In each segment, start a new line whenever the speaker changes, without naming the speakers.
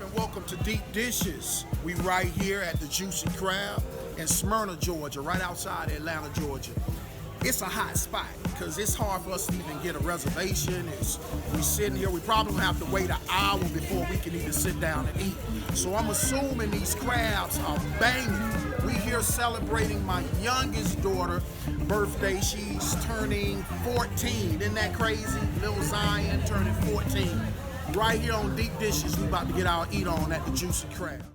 and welcome to Deep Dishes. We right here at the Juicy Crab in Smyrna, Georgia, right outside Atlanta, Georgia. It's a hot spot because it's hard for us to even get a reservation. We sitting here, we probably gonna have to wait an hour before we can even sit down and eat. So I'm assuming these crabs are banging. We here celebrating my youngest daughter birthday. She's turning 14. Isn't that crazy? Little Zion turning 14. Right here on Deep Dishes, we about to get our eat on at the Juicy Crab.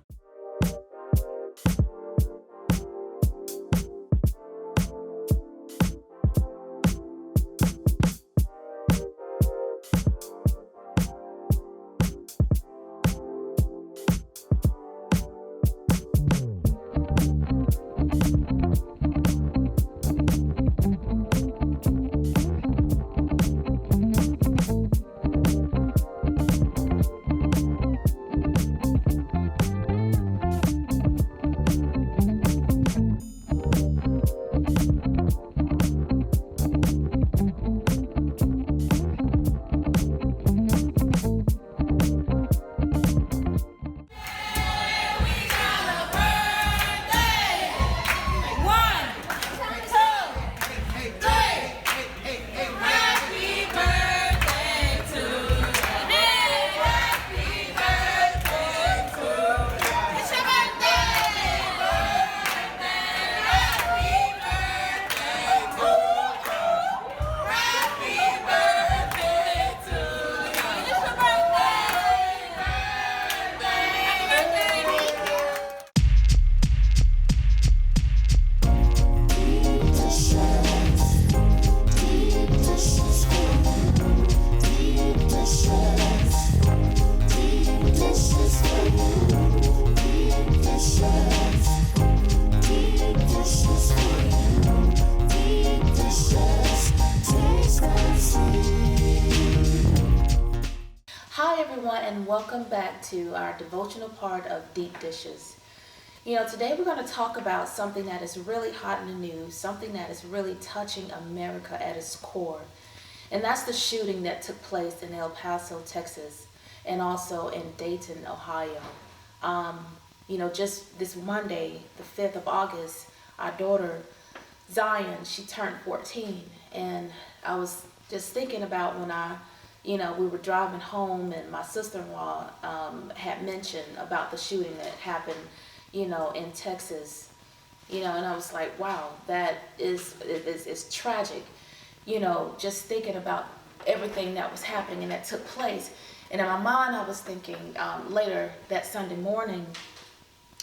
Hi everyone, and welcome back to our devotional part of Deep Dishes. Today we're going to talk about something that is really hot in the news, something that is really touching America at its core. And that's the shooting that took place in El Paso, Texas, and also in Dayton, Ohio. Just this Monday, the 5th of August, our daughter, Zion, she turned 14. And I was just thinking about when we were driving home and my sister-in-law had mentioned about the shooting that happened, in Texas, and I was like, wow, that is tragic, just thinking about everything that was happening and that took place. And in my mind, I was thinking later that Sunday morning,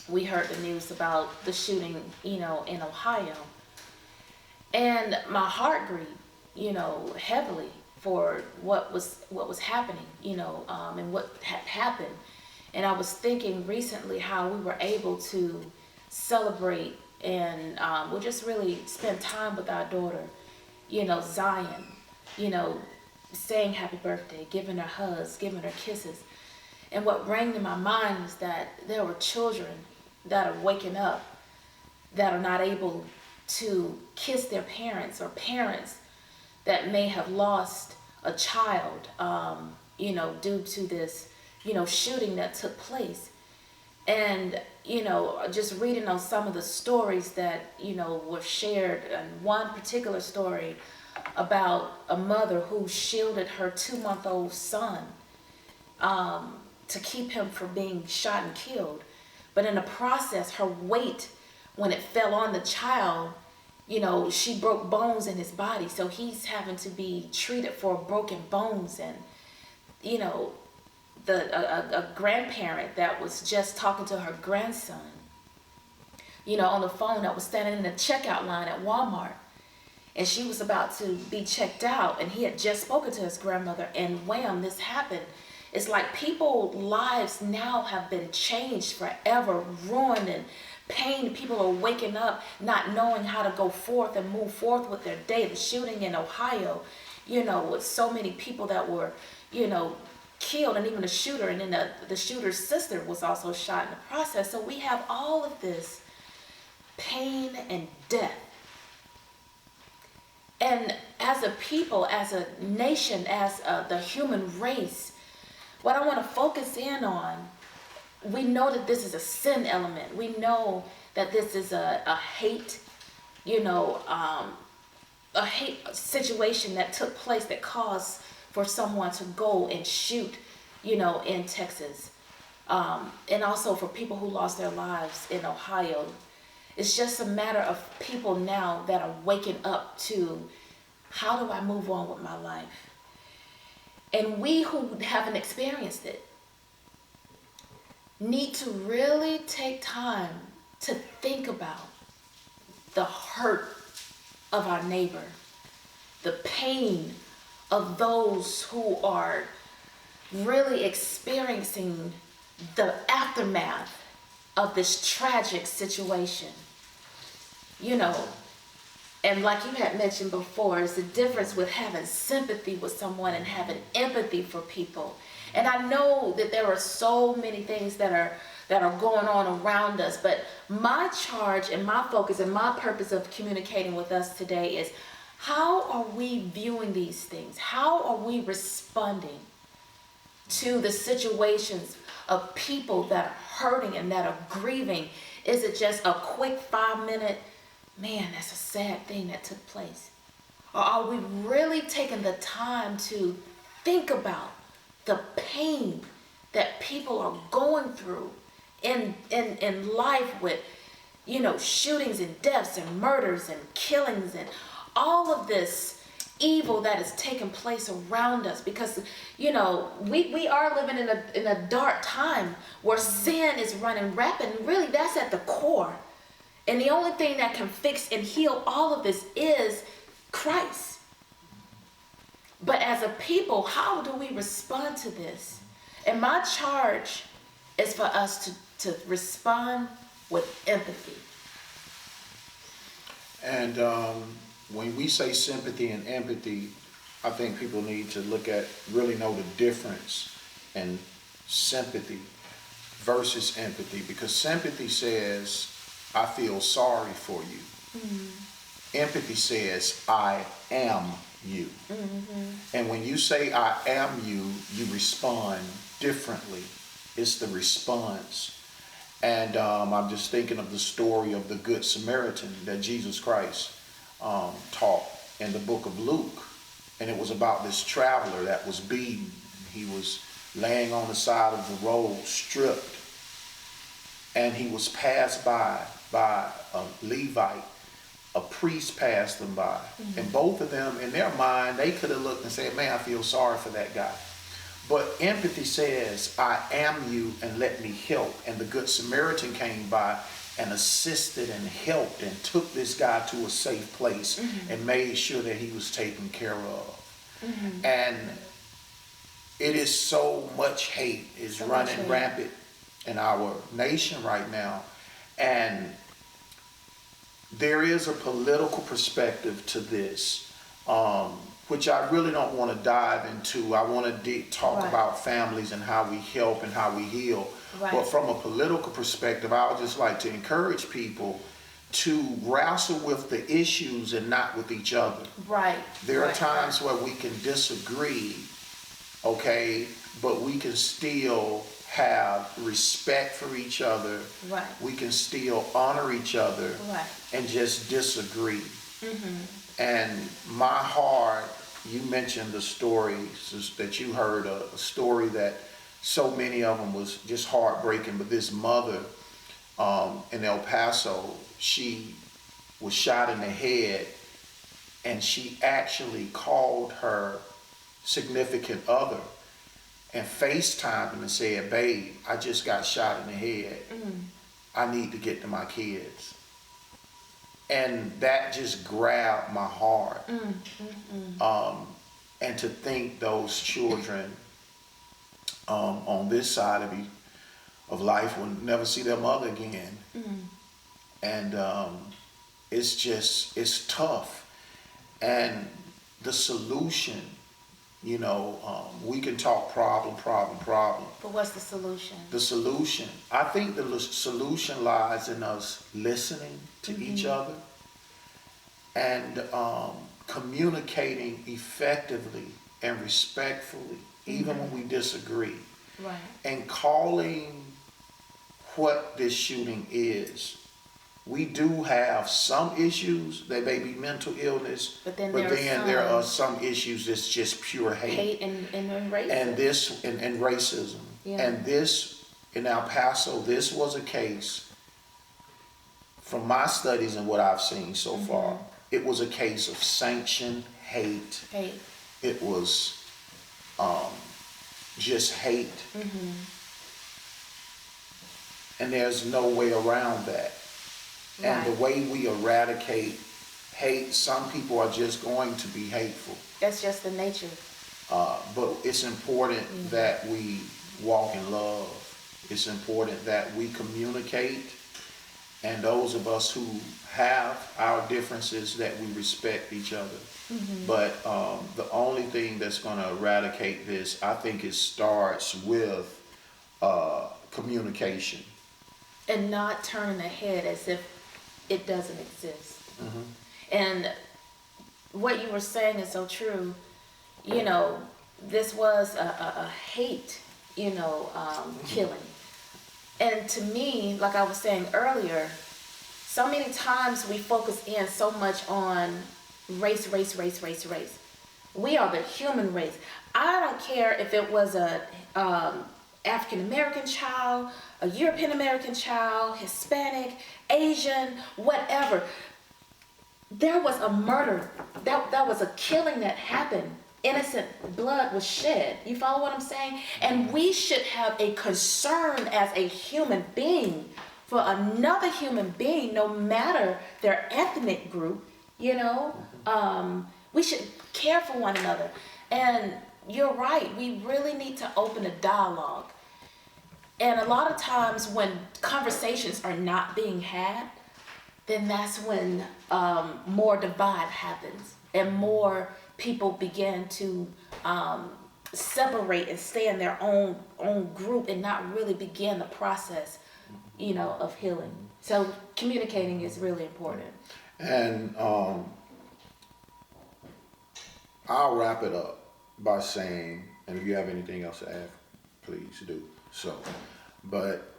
we heard the news about the shooting, in Ohio. And my heart grieved, heavily for what was happening, and what had happened. And I was thinking recently how we were able to celebrate and we just really spend time with our daughter, Zion, saying happy birthday, giving her hugs, giving her kisses. And what rang in my mind is that there were children that are waking up that are not able to kiss their parents, or parents that may have lost a child, due to this, shooting that took place. And, just reading on some of the stories that, were shared, and one particular story about a mother who shielded her 2-month-old son to keep him from being shot and killed. But in the process, her weight, when it fell on the child, she broke bones in his body, so he's having to be treated for broken bones. And a grandparent that was just talking to her grandson, on the phone, that was standing in the checkout line at Walmart, and she was about to be checked out, and he had just spoken to his grandmother, and wham, this happened. It's like people's lives now have been changed forever, ruined, and pain. People are waking up not knowing how to go forth and move forth with their day. The shooting in Ohio, with so many people that were, killed, and even the shooter, and then the shooter's sister was also shot in the process. So we have all of this pain and death. And as a people, as a nation, as the human race, what I want to focus in on we know that this is a sin element. We know that this is a hate, a hate situation that took place that caused for someone to go and shoot, in Texas. And also for people who lost their lives in Ohio. It's just a matter of people now that are waking up to, how do I move on with my life? And we who haven't experienced it need to really take time to think about the hurt of our neighbor, the pain of those who are really experiencing the aftermath of this tragic situation. And like you had mentioned before, is the difference with having sympathy with someone and having empathy for people. And I know that there are so many things that are going on around us, but my charge and my focus and my purpose of communicating with us today is, how are we viewing these things? How are we responding to the situations of people that are hurting and that are grieving? Is it just a quick 5-minute, man, that's a sad thing that took place? Or are we really taking the time to think about the pain that people are going through in life with, shootings and deaths and murders and killings and all of this evil that is taking place around us? Because, we are living in a dark time where sin is running rampant. And really, that's at the core. And the only thing that can fix and heal all of this is Christ. But as a people, how do we respond to this? And my charge is for us to respond with empathy.
And when we say sympathy and empathy, I think people need to really know the difference in sympathy versus empathy. Because sympathy says, I feel sorry for you. Mm-hmm. Empathy says, I am you. Mm-hmm. And when you say I am you, you respond differently. It's the response. And I'm just thinking of the story of the Good Samaritan that Jesus Christ taught in the book of Luke. And it was about this traveler that was beaten. He was laying on the side of the road, stripped. And he was passed by a Levite. A priest passed them by. Mm-hmm. And both of them, in their mind, they could have looked and said, man, I feel sorry for that guy. But empathy says, I am you and let me help. And the Good Samaritan came by and assisted and helped and took this guy to a safe place. Mm-hmm. and made sure that he was taken care of. Mm-hmm. And it is so much hate is running rampant in our nation right now. And there is a political perspective to this, which I really don't want to dive into. I want to talk about families and how we help and how we heal. Right. But from a political perspective, I would just like to encourage people to wrestle with the issues and not with each other.
Right.
There are times where we can disagree, okay, but we can still have respect for each other. Right. We can still honor each other. Right. And just disagree. Mm-hmm. And my heart, you mentioned the stories that you heard, a story that so many of them was just heartbreaking, but this mother in El Paso, she was shot in the head, and she actually called her significant other and FaceTimed him and said, babe, I just got shot in the head. Mm. I need to get to my kids. And that just grabbed my heart. Mm, mm, mm. And to think those children on this side of life will never see their mother again. Mm. And it's tough. And the solution, we can talk problem.
But what's the solution?
The solution. I think the solution lies in us listening to mm-hmm. each other and communicating effectively and respectfully, even mm-hmm. when we disagree. Right. And calling what this shooting is. We do have some issues. They may be mental illness,
But then
there are some issues that's just pure hate.
And racism.
And this and racism.
Yeah.
And this in El Paso, this was a case, from my studies and what I've seen so far, it was a case of sanctioned hate.
Hate.
It was just hate. And there's no way around that. And the way we eradicate hate, some people are just going to be hateful.
That's just the nature.
But it's important that we walk in love. It's important that we communicate. And those of us who have our differences, that we respect each other. But the only thing that's going to eradicate this, I think, it starts with communication.
And not turning the head as if it doesn't exist. And what you were saying is so true. You know, this was a hate, killing. And to me, like I was saying earlier, so many times we focus in so much on race. We are the human race. I don't care if it was a African American child, a European American child, Hispanic, Asian, whatever. There was a murder. That was a killing that happened. Innocent blood was shed. You follow what I'm saying? And we should have a concern as a human being for another human being, no matter their ethnic group, we should care for one another. And you're right, we really need to open a dialogue. And a lot of times when conversations are not being had, then that's when more divide happens and more people begin to separate and stay in their own group and not really begin the process, of healing. So communicating is really important.
And I'll wrap it up by saying, and if you have anything else to add, please do so. But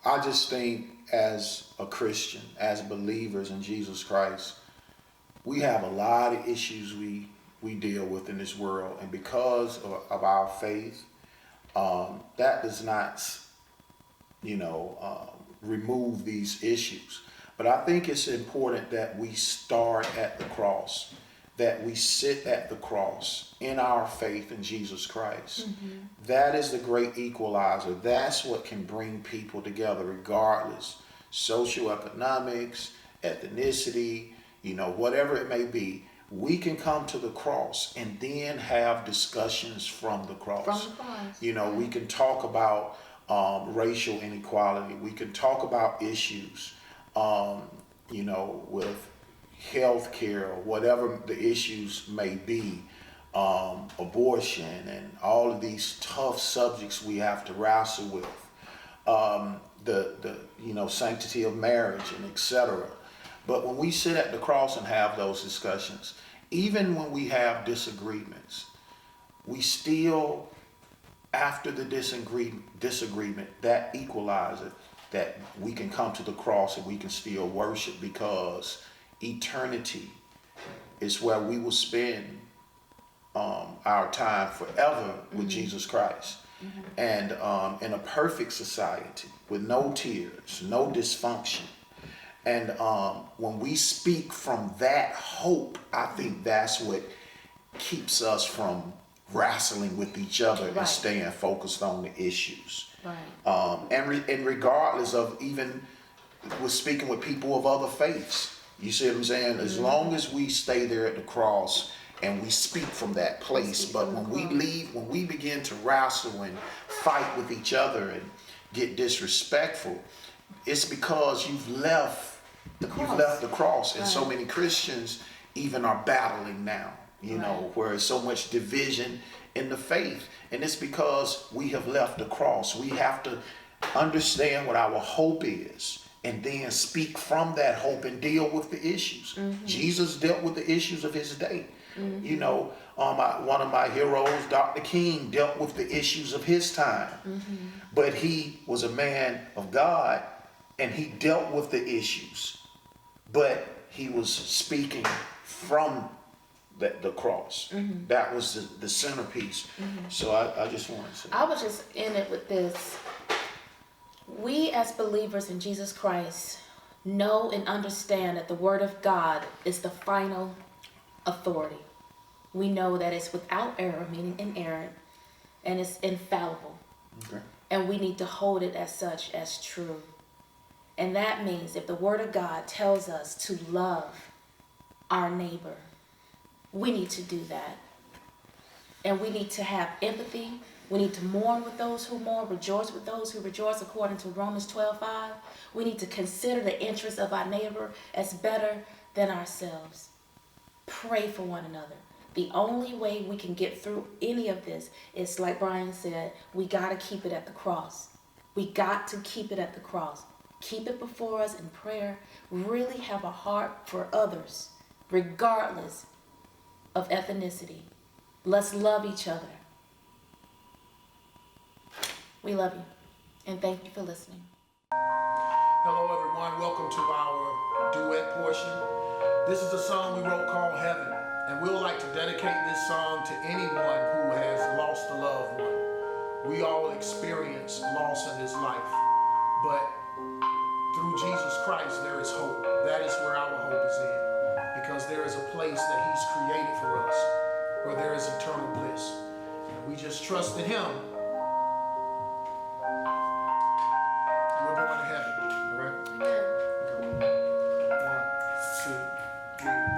I just think as a Christian, as believers in Jesus Christ, we have a lot of issues we deal with in this world. And because of our faith, that does not, remove these issues. But I think it's important that we start at the cross, that we sit at the cross in our faith in Jesus Christ. That is the great equalizer. That's what can bring people together, regardless, socioeconomics, ethnicity, whatever it may be. We can come to the cross and then have discussions from the cross.
From the cross.
We can talk about racial inequality. We can talk about issues, with health care or whatever the issues may be, abortion and all of these tough subjects we have to wrestle with, the sanctity of marriage and etc. But when we sit at the cross and have those discussions, even when we have disagreements, we still, after the disagreement, that equalizer, that we can come to the cross and we can still worship, because eternity is where we will spend our time forever with Jesus Christ. And in a perfect society with no tears, no dysfunction. And when we speak from that hope, I think that's what keeps us from wrestling with each other and staying focused on the issues. And regardless of, even with speaking with people of other faiths, you see what I'm saying? As long as we stay there at the cross and we speak from that place. But when we leave, when we begin to wrestle and fight with each other and get disrespectful, it's because you've left the cross. And so many Christians even are battling now, where there's so much division in the faith. And it's because we have left the cross. We have to understand what our hope is and then speak from that hope and deal with the issues. Jesus dealt with the issues of his day. One of my heroes, Dr. King, dealt with the issues of his time. but he was a man of God and he dealt with the issues, but he was speaking from the cross. That was the centerpiece. So I just wanted to say.
I was just in it with this. We as believers in Jesus Christ know and understand that the Word of God is the final authority. We know that it's without error, meaning inerrant, and it's infallible.
Okay.
And we need to hold it as such, as true. And that means if the Word of God tells us to love our neighbor, we need to do that. And we need to have empathy. We need to mourn with those who mourn, rejoice with those who rejoice, according to Romans 12:5. We need to consider the interests of our neighbor as better than ourselves. Pray for one another. The only way we can get through any of this is, like Brian said, we got to keep it at the cross. We got to keep it at the cross. Keep it before us in prayer. Really have a heart for others, regardless of ethnicity. Let's love each other. We love you, and thank you for listening.
Hello, everyone. Welcome to our duet portion. This is a song we wrote called Heaven, and we would like to dedicate this song to anyone who has lost a loved one. We all experience loss in this life, but through Jesus Christ, there is hope. That is where our hope is in, because there is a place that He's created for us where there is eternal bliss. And we just trust in Him. We're going to heaven. All right?
Amen.
Go. 1, 2, 3.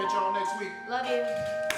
Catch y'all next week.
Love you.